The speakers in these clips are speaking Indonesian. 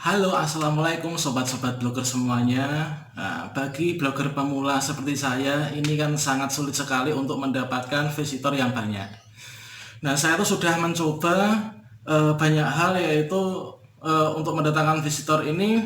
Halo, assalamualaikum sobat-sobat blogger semuanya. Bagi blogger pemula seperti saya, ini kan sangat sulit sekali untuk mendapatkan visitor yang banyak. Nah, saya tuh sudah mencoba banyak hal, yaitu untuk mendatangkan visitor ini,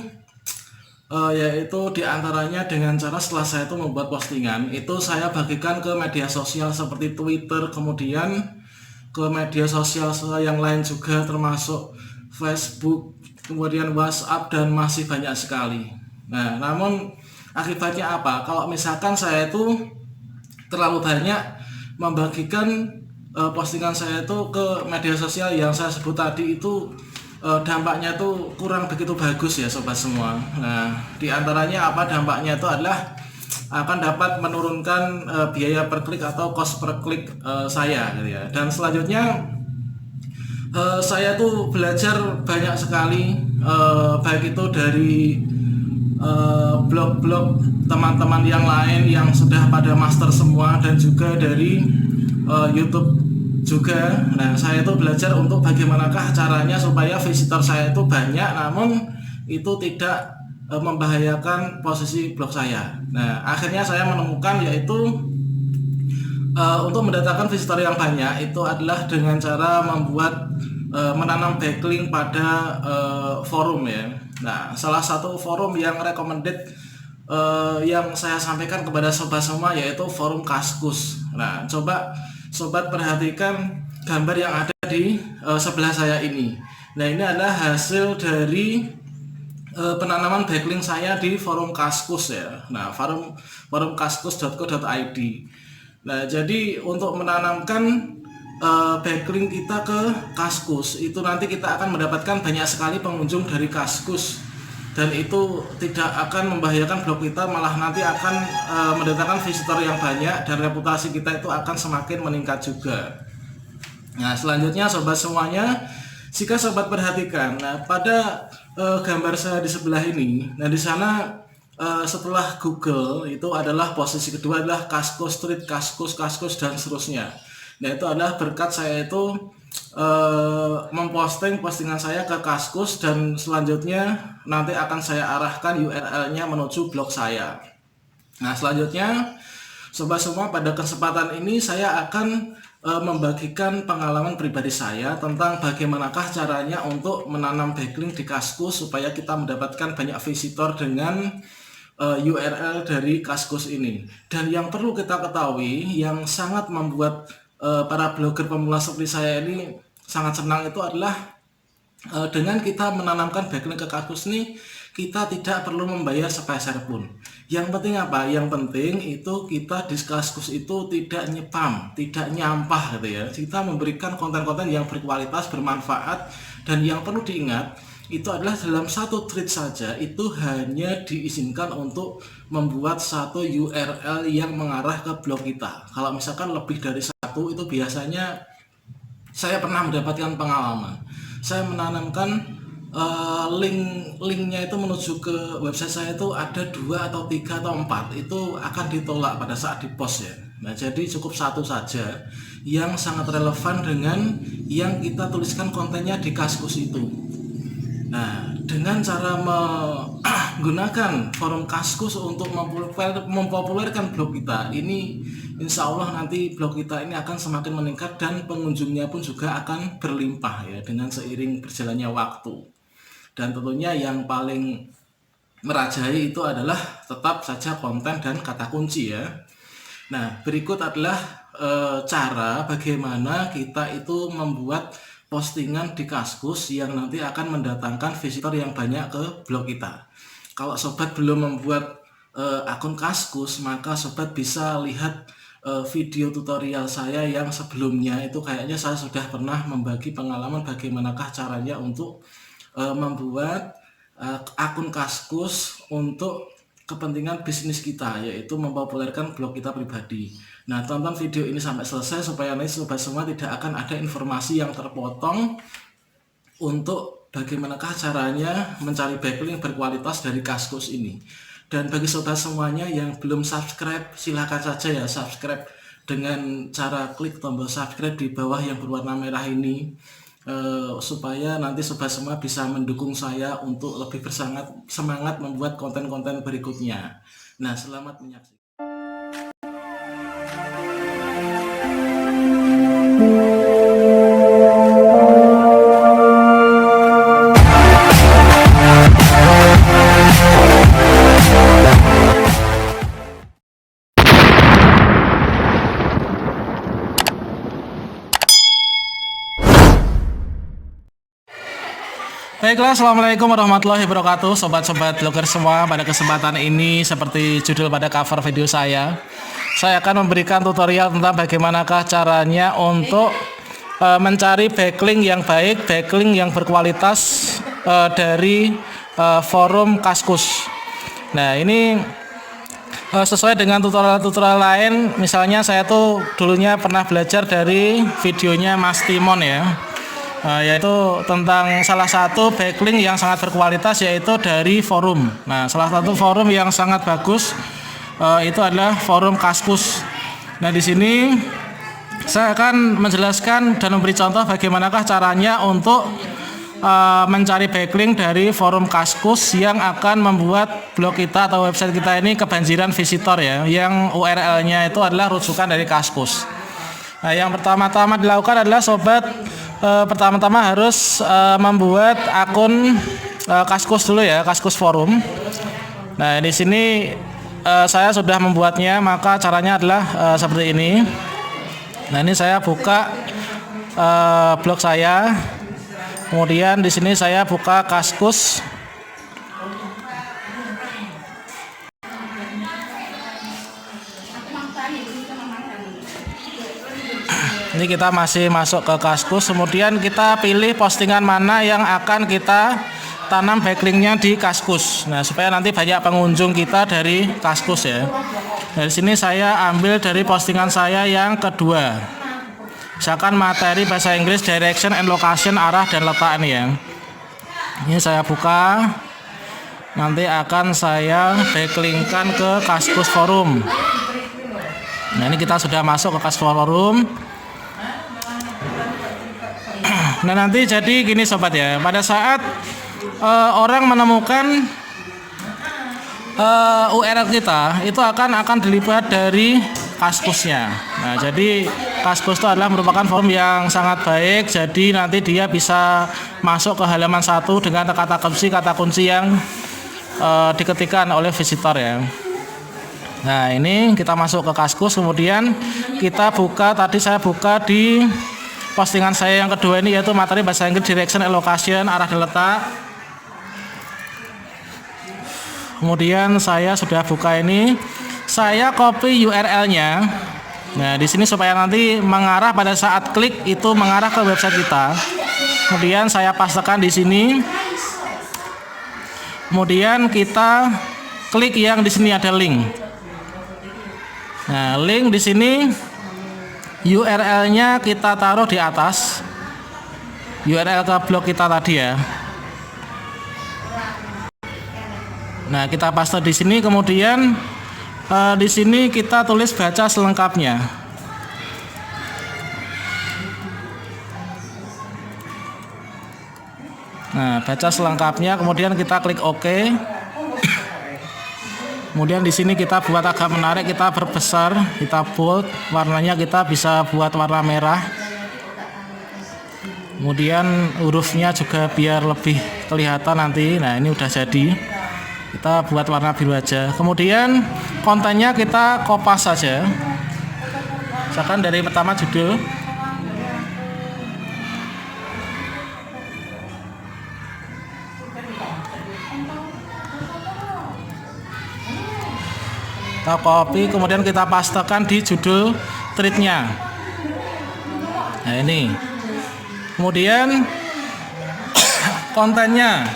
yaitu diantaranya dengan cara setelah saya itu membuat postingan, itu saya bagikan ke media sosial seperti Twitter, kemudian ke media sosial yang lain juga termasuk Facebook, kemudian WhatsApp, dan masih banyak sekali. Nah, namun akibatnya apa? Kalau misalkan saya itu terlalu banyak membagikan postingan saya itu ke media sosial yang saya sebut tadi, itu dampaknya itu kurang begitu bagus ya sobat semua. Nah, diantaranya apa dampaknya itu adalah akan dapat menurunkan biaya per klik atau cost per klik saya gitu ya. Dan selanjutnya saya tuh belajar banyak sekali, baik itu dari blog-blog teman-teman yang lain yang sudah pada master semua, dan juga dari YouTube juga. Nah, saya itu belajar untuk bagaimanakah caranya supaya visitor saya itu banyak, namun itu tidak membahayakan posisi blog saya. Nah, akhirnya saya menemukan yaitu untuk mendatangkan visitor yang banyak itu adalah dengan cara membuat menanam backlink pada forum ya. Nah, salah satu forum yang recommended yang saya sampaikan kepada sobat semua yaitu forum Kaskus. Nah, coba sobat perhatikan gambar yang ada di sebelah saya ini. Nah, ini adalah hasil dari penanaman backlink saya di forum Kaskus ya. Nah, forum kaskus.co.id. Nah, jadi untuk menanamkan backlink kita ke Kaskus, itu nanti kita akan mendapatkan banyak sekali pengunjung dari Kaskus, dan itu tidak akan membahayakan blog kita, malah nanti akan mendatangkan visitor yang banyak, dan reputasi kita itu akan semakin meningkat juga. Nah, selanjutnya sobat semuanya, jika sobat perhatikan, nah pada gambar saya di sebelah ini, nah di sana setelah Google itu adalah posisi kedua adalah Kaskus Street, Kaskus, dan seterusnya. Nah, itu adalah berkat saya itu memposting postingan saya ke Kaskus, dan selanjutnya nanti akan saya arahkan URL-nya menuju blog saya. Nah, selanjutnya sobat semua, pada kesempatan ini saya akan membagikan pengalaman pribadi saya tentang bagaimanakah caranya untuk menanam backlink di Kaskus supaya kita mendapatkan banyak visitor dengan URL dari Kaskus ini. Dan yang perlu kita ketahui, yang sangat membuat para blogger pemula seperti saya ini sangat senang, itu adalah dengan kita menanamkan backlink ke Kaskus ini, kita tidak perlu membayar sepeser pun. Yang penting apa? Yang penting itu kita di Kaskus itu tidak nyepam, tidak nyampah gitu ya. Kita memberikan konten-konten yang berkualitas, bermanfaat, dan yang perlu diingat itu adalah dalam satu tweet saja itu hanya diizinkan untuk membuat satu URL yang mengarah ke blog kita. Kalau misalkan lebih dari satu, itu biasanya saya pernah mendapatkan pengalaman. Saya menanamkan linknya itu menuju ke website saya itu ada 2 atau 3 atau 4, itu akan ditolak pada saat di post ya. Nah, jadi cukup satu saja yang sangat relevan dengan yang kita tuliskan kontennya di Kaskus itu. Nah, dengan cara menggunakan forum Kaskus untuk mempopulerkan blog kita ini, insya Allah nanti blog kita ini akan semakin meningkat, dan pengunjungnya pun juga akan berlimpah ya dengan seiring berjalannya waktu. Dan tentunya yang paling merajai itu adalah tetap saja konten dan kata kunci ya. Nah, berikut adalah cara bagaimana kita itu membuat postingan di Kaskus yang nanti akan mendatangkan visitor yang banyak ke blog kita. Kalau sobat belum membuat akun Kaskus, maka sobat bisa lihat video tutorial saya yang sebelumnya. Itu kayaknya saya sudah pernah membagi pengalaman bagaimanakah caranya untuk membuat akun Kaskus untuk kepentingan bisnis kita, yaitu mempopulerkan blog kita pribadi. Nah, tonton video ini sampai selesai supaya nanti sobat semua tidak akan ada informasi yang terpotong untuk bagaimanakah caranya mencari backlink berkualitas dari Kaskus ini. Dan bagi sobat semuanya yang belum subscribe, silahkan saja ya subscribe dengan cara klik tombol subscribe di bawah yang berwarna merah ini. supaya nanti sobat semua bisa mendukung saya untuk lebih semangat membuat konten-konten berikutnya. Nah, selamat menyaksikan. Baiklah, assalamualaikum warahmatullahi wabarakatuh, sobat-sobat blogger semua. Pada kesempatan ini, seperti judul pada cover video saya akan memberikan tutorial tentang bagaimanakah caranya untuk mencari backlink yang baik, backlink yang berkualitas dari forum Kaskus. Nah, ini sesuai dengan tutorial-tutorial lain. Misalnya saya tuh dulunya pernah belajar dari videonya Mas Timon ya. Yaitu tentang salah satu backlink yang sangat berkualitas, yaitu dari forum. Nah, salah satu forum yang sangat bagus itu adalah forum Kaskus. Nah, di sini saya akan menjelaskan dan memberi contoh bagaimanakah caranya untuk mencari backlink dari forum Kaskus yang akan membuat blog kita atau website kita ini kebanjiran visitor ya, yang URL-nya itu adalah rujukan dari Kaskus. Nah, yang pertama-tama dilakukan adalah sobat pertama-tama harus membuat akun Kaskus dulu ya, Kaskus forum. Nah, di sini saya sudah membuatnya, maka caranya adalah seperti ini. Nah, ini saya buka blog saya. Kemudian di sini saya buka Kaskus. Ini kita masih masuk ke Kaskus, kemudian kita pilih postingan mana yang akan kita tanam backlinknya di Kaskus. Nah, supaya nanti banyak pengunjung kita dari Kaskus ya. Dari sini saya ambil dari postingan saya yang kedua. Misalkan materi bahasa Inggris, direction and location, arah dan letak ini ya. Ini saya buka. Nanti akan saya backlinkkan ke Kaskus forum. Nah, ini kita sudah masuk ke Kaskus forum. Nah, nanti jadi gini sobat ya, pada saat orang menemukan URL kita, itu akan dilihat dari Kaskusnya. Nah, jadi Kaskus itu adalah merupakan forum yang sangat baik, jadi nanti dia bisa masuk ke halaman 1 dengan kata kunci yang diketikkan oleh visitor ya. Nah, ini kita masuk ke Kaskus, kemudian kita buka, tadi saya buka di postingan saya yang kedua ini, yaitu materi bahasa Inggris, direction and location, arah dan letak. Kemudian saya sudah buka ini, saya copy URL-nya. Nah, di sini supaya nanti mengarah pada saat klik itu mengarah ke website kita. Kemudian saya pastekan di sini. Kemudian kita klik yang di sini ada link. Nah, link di sini URL-nya kita taruh di atas, URL ke blog kita tadi ya. Nah, kita paste di sini, kemudian di sini kita tulis baca selengkapnya. Nah, baca selengkapnya, kemudian kita klik OK. Kemudian di sini kita buat agak menarik, kita perbesar, kita bold, warnanya kita bisa buat warna merah. Kemudian hurufnya juga biar lebih kelihatan nanti. Nah, ini udah jadi. Kita buat warna biru aja. Kemudian kontennya kita kopas saja. Misalkan dari pertama judul. Kita copy, kemudian kita pastekan di judul thread-nya. Nah, ini. Kemudian kontennya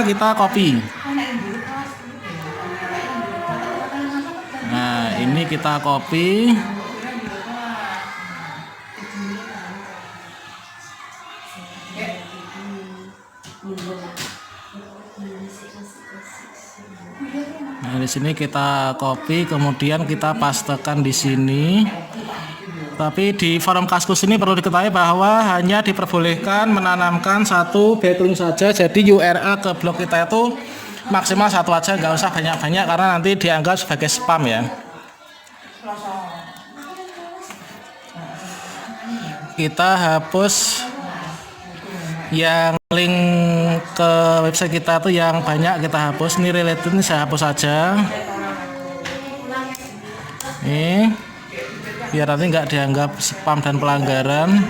kita copy. Nah, ini kita copy. Nah, di sini kita copy, kemudian kita pastekan di sini. Tapi di forum Kaskus ini perlu diketahui bahwa hanya diperbolehkan menanamkan satu backlink saja. Jadi URL ke blog kita itu maksimal satu aja, nggak usah banyak-banyak karena nanti dianggap sebagai spam ya. Kita hapus yang link ke website kita tuh yang banyak, kita hapus. Ini related, ini saya hapus saja. Ini biar nanti nggak dianggap spam dan pelanggaran.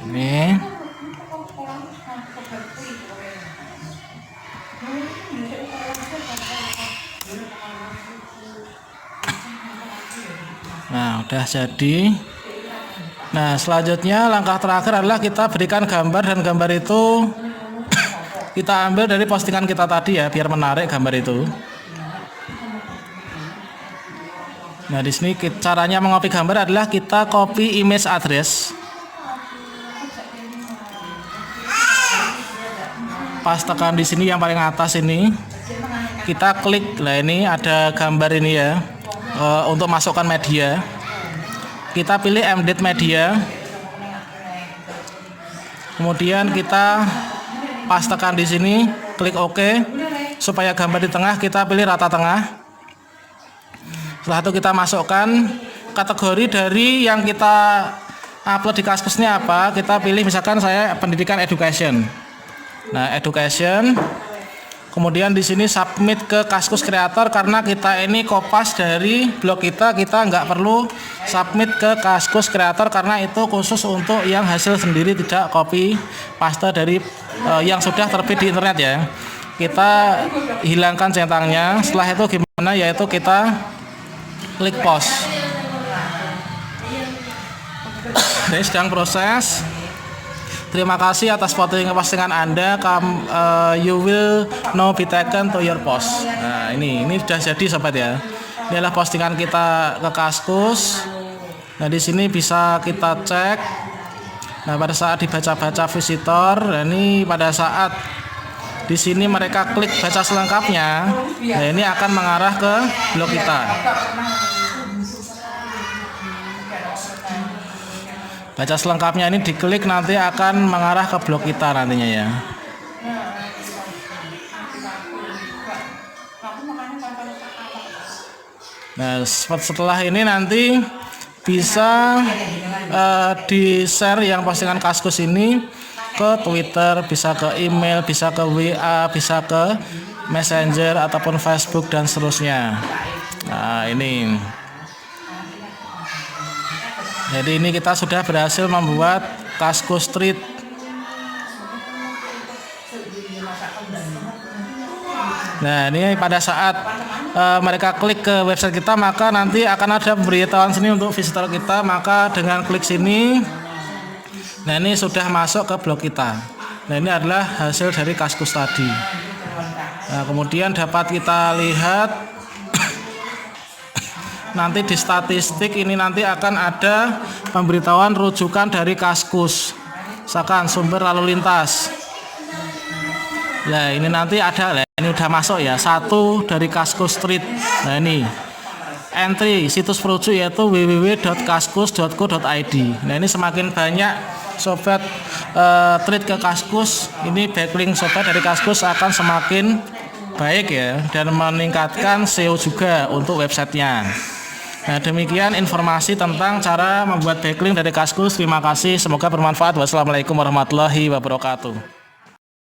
Ini nah udah jadi. Nah selanjutnya langkah terakhir adalah kita berikan gambar, dan gambar itu kita ambil dari postingan kita tadi ya, biar menarik gambar itu. Nah di sini caranya mengcopy gambar adalah kita copy image address, pastekan di sini yang paling atas ini, kita klik. Nah ini ada gambar ini ya, untuk masukkan media. Kita pilih embed media, kemudian kita pastekan di sini, klik OK. Supaya gambar di tengah kita pilih rata tengah. Setelah itu kita masukkan kategori dari yang kita upload di Kaskus ini apa. Kita pilih misalkan saya pendidikan education. Nah education. Kemudian di sini submit ke Kaskus Creator, karena kita ini kopas dari blog kita nggak perlu submit ke Kaskus Creator karena itu khusus untuk yang hasil sendiri, tidak copy paste dari yang sudah terbit di internet ya. Kita hilangkan centangnya. Setelah itu gimana? Yaitu kita klik post. Ini sedang proses. Terima kasih atas postingan Anda. You will now be taken to your post. Nah ini sudah jadi sobat ya. Ini adalah postingan kita ke Kaskus. Nah di sini bisa kita cek. Nah pada saat dibaca-baca visitor, nah ini pada saat di sini mereka klik baca selengkapnya, nah ini akan mengarah ke blog kita. Baca selengkapnya ini diklik, nanti akan mengarah ke blog kita nantinya ya. Nah setelah ini nanti bisa di-share yang postingan Kaskus ini ke Twitter, bisa ke email, bisa ke WA, bisa ke Messenger ataupun Facebook dan seterusnya. Nah ini. Jadi ini kita sudah berhasil membuat Kaskus Street. Nah ini pada saat mereka klik ke website kita, maka nanti akan ada pemberitahuan sini untuk visitor kita. Maka dengan klik sini, nah ini sudah masuk ke blog kita. Nah ini adalah hasil dari Kaskus tadi. Nah kemudian dapat kita lihat nanti di statistik ini nanti akan ada pemberitahuan rujukan dari Kaskus, misalkan sumber lalu lintas. Nah ini nanti ada, ini udah masuk ya, satu dari Kaskus Street. Nah ini entry situs perujuk yaitu www.kaskus.co.id. Nah ini semakin banyak sobat tweet ke Kaskus, ini backlink sobat dari Kaskus akan semakin baik ya, dan meningkatkan SEO juga untuk websitenya. Nah demikian informasi tentang cara membuat backlink dari Kaskus. Terima kasih, semoga bermanfaat. Wassalamualaikum warahmatullahi wabarakatuh.